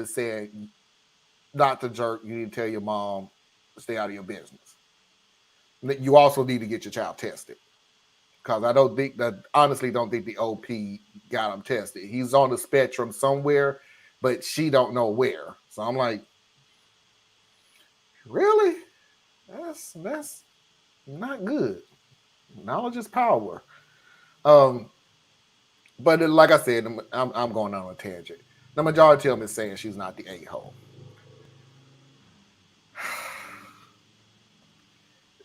is saying, not to jerk, you need to tell your mom, stay out of your business. You also need to get your child tested. Because I don't think that, honestly, don't think the OP got him tested. He's on the spectrum somewhere, but she don't know where. So I'm like, really? That's not good. Knowledge is power. Um, but like I said, I'm going on a tangent. The majority of them is saying she's not the a-hole.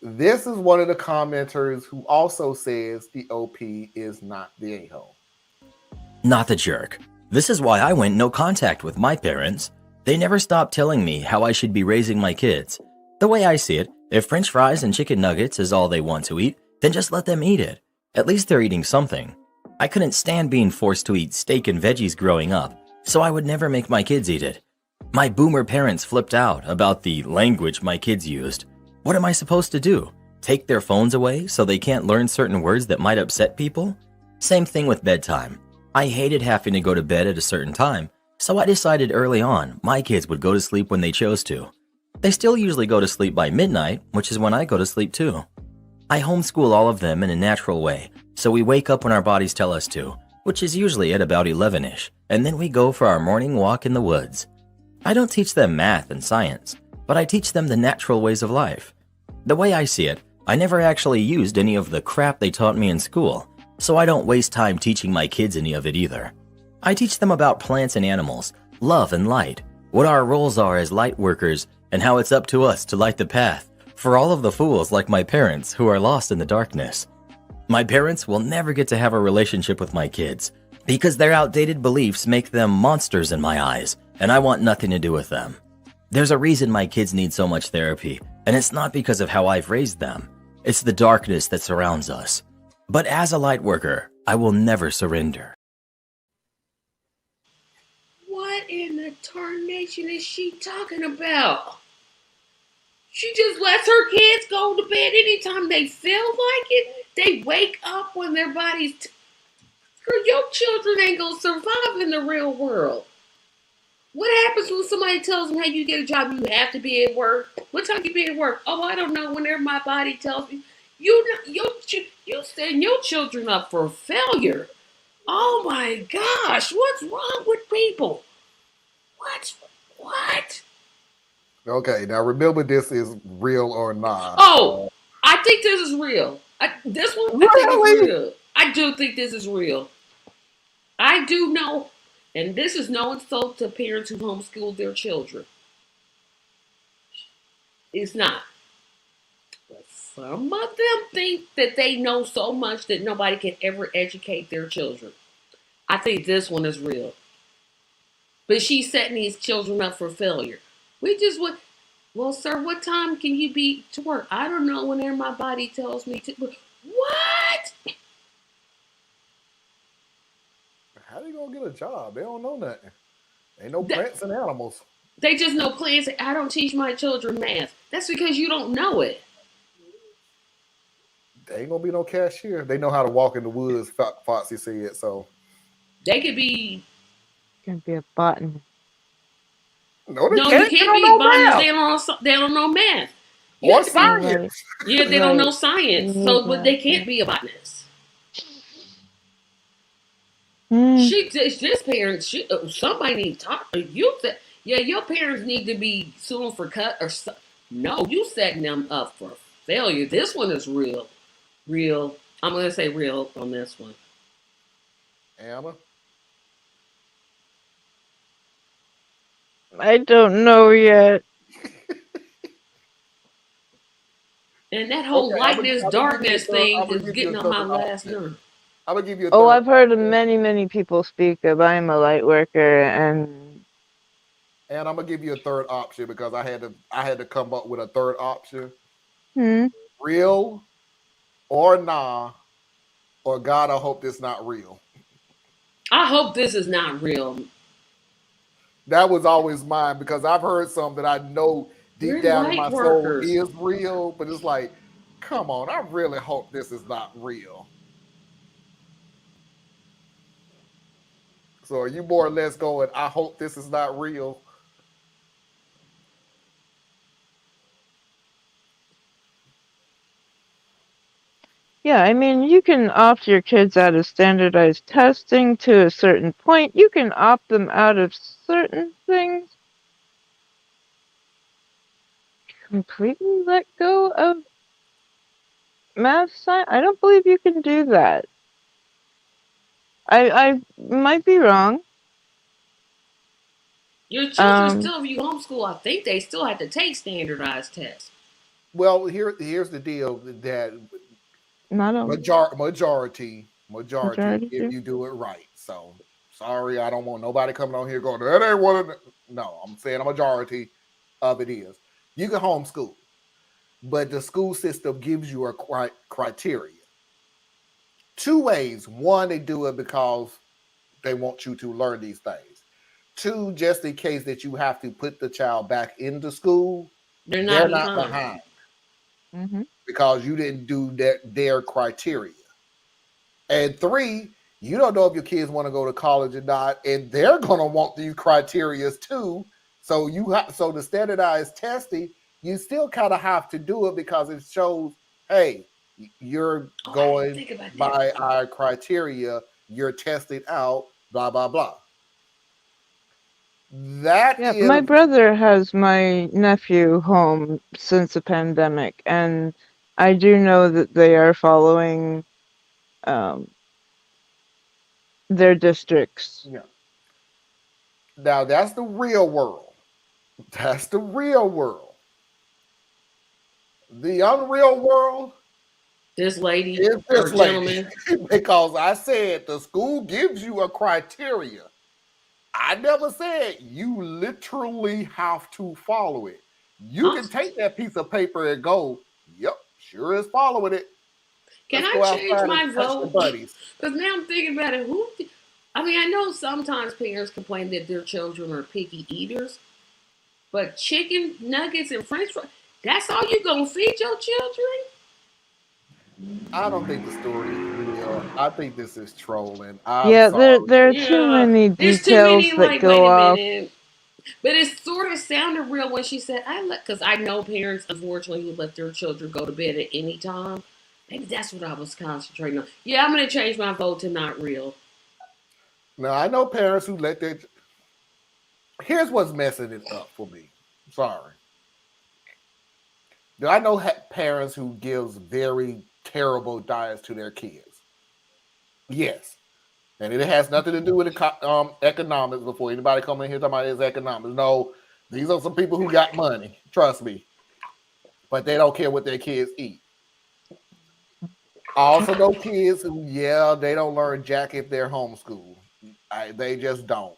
This is one of the commenters who also says the OP is not the a-hole. Not the jerk. This is why I went no contact with my parents. They never stopped telling me how I should be raising my kids. The way I see it, if french fries and chicken nuggets is all they want to eat, then just let them eat it. At least they're eating something. I couldn't stand being forced to eat steak and veggies growing up, so I would never make my kids eat it. My boomer parents flipped out about the language my kids used. What am I supposed to do? Take their phones away so they can't learn certain words that might upset people? Same thing with bedtime. I hated having to go to bed at a certain time, so I decided early on my kids would go to sleep when they chose to. They still usually go to sleep by midnight, which is when I go to sleep too. I homeschool all of them in a natural way, so we wake up when our bodies tell us to, which is usually at about 11ish, and then we go for our morning walk in the woods. I don't teach them math and science, but I teach them the natural ways of life. The way I see it, I never actually used any of the crap they taught me in school, so I don't waste time teaching my kids any of it either. I teach them about plants and animals, love and light, what our roles are as light workers, and how it's up to us to light the path for all of the fools like my parents who are lost in the darkness. My parents will never get to have a relationship with my kids because their outdated beliefs make them monsters in my eyes, and I want nothing to do with them. There's a reason my kids need so much therapy, and it's not because of how I've raised them. It's the darkness that surrounds us. But as a light worker, I will never surrender. What in the tarnation is she talking about? She just lets her kids go to bed anytime they feel like it. They wake up when their bodies... Girl, your children ain't gonna survive in the real world. What happens when somebody tells them, hey, you get a job, you have to be at work? What time you be at work? Oh, I don't know. Whenever my body tells me. You setting your children up for failure. Oh my gosh, what's wrong with people? What? Okay, now remember, this is real or not. Oh, I think this is real. This one, I think it's real. I do think this is real. I do know, and this is no insult to parents who homeschool their children. It's not. But some of them think that they know so much that nobody can ever educate their children. I think this one is real. But she's setting these children up for failure. We just would, well, sir, what time can you be to work? I don't know whenever my body tells me to. What? How they gonna get a job? They don't know nothing. Ain't no plants and animals. They just know plants. I don't teach my children math. That's because you don't know it. They ain't gonna be no cashier. They know how to walk in the woods, Foxy said, so. They could be... Can be a botanist. No, you can't be a botanist. They don't know math. Or science. Yeah, they don't know science. So, but they can't be a botanist. This parents, somebody need to talk to you. Yeah, your parents need to be suing for cut or something. No, you setting them up for failure. This one is real. Real. I'm going to say real on this one. Anna? I don't know yet. And that whole lightness, darkness thing is getting on my last nerve. I'm gonna give you I've heard of many people speak of I'm a light worker, and I'm gonna give you a third option because I had to come up with a third option. Real or nah, or God, I hope this not real. I hope this is not real. That was always mine because I've heard some that I know deep down in my soul is real, but it's like, come on, I really hope this is not real. So are you more or less going, I hope this is not real? Yeah, I mean, you can opt your kids out of standardized testing to a certain point. You can opt them out of certain things. Completely let go of math science? I don't believe you can do that. I might be wrong. Your children still, if you homeschool, I think they still have to take standardized tests. Well, here's the deal that Not a majority majority if do. you do it right. So sorry, I don't want nobody coming on here going, that ain't what it. No, I'm saying a majority of it is. You can homeschool, but the school system gives you a criteria. Two ways. One, they do it because they want you to learn these things. Two, just in case that you have to put the child back into school, They're they're not not behind Mm-hmm. because you didn't do their criteria. And three, you don't know if your kids want to go to college or not, and they're going to want these criterias too. So so the standardized testing, you still kind of have to do it because it shows, hey, you're Oh, I didn't going think about that. by our criteria, you're testing out, blah blah blah. That Yeah, is my brother has my nephew home since the pandemic, and I do know that they are following their districts. yeah. Now that's the real world. That's the real world. The unreal world This lady is or this lady. gentleman. Because I said the school gives you a criteria. I never said you literally have to follow it. You I'm, can take that piece of paper and go, yep, sure is following it. can Let's I go change outside and my touch the vote? buddies. Because now I'm thinking about it. I mean, I know sometimes parents complain that their children are picky eaters, but chicken nuggets and French fries, that's all you gonna feed your children? I don't think the story is real. I think this is trolling. I'm Yeah, there sorry. are too Yeah, many there's too details many. that Like, go wait a off. minute. But it sort of sounded real when she said, because I know parents, unfortunately, who let their children go to bed at any time. Maybe that's what I was concentrating on. Yeah, I'm going to change my vote to not real. Now I know parents who let their. Here's what's messing it up for me. Sorry. Do I know parents who gives very terrible diets to their kids? Yes. And it has nothing to do with economics before anybody come in here talking about it's economics. No, these are some people who got money. Trust me. But they don't care what their kids eat. I also know kids who, yeah, they don't learn jack if they're homeschooled. They just don't.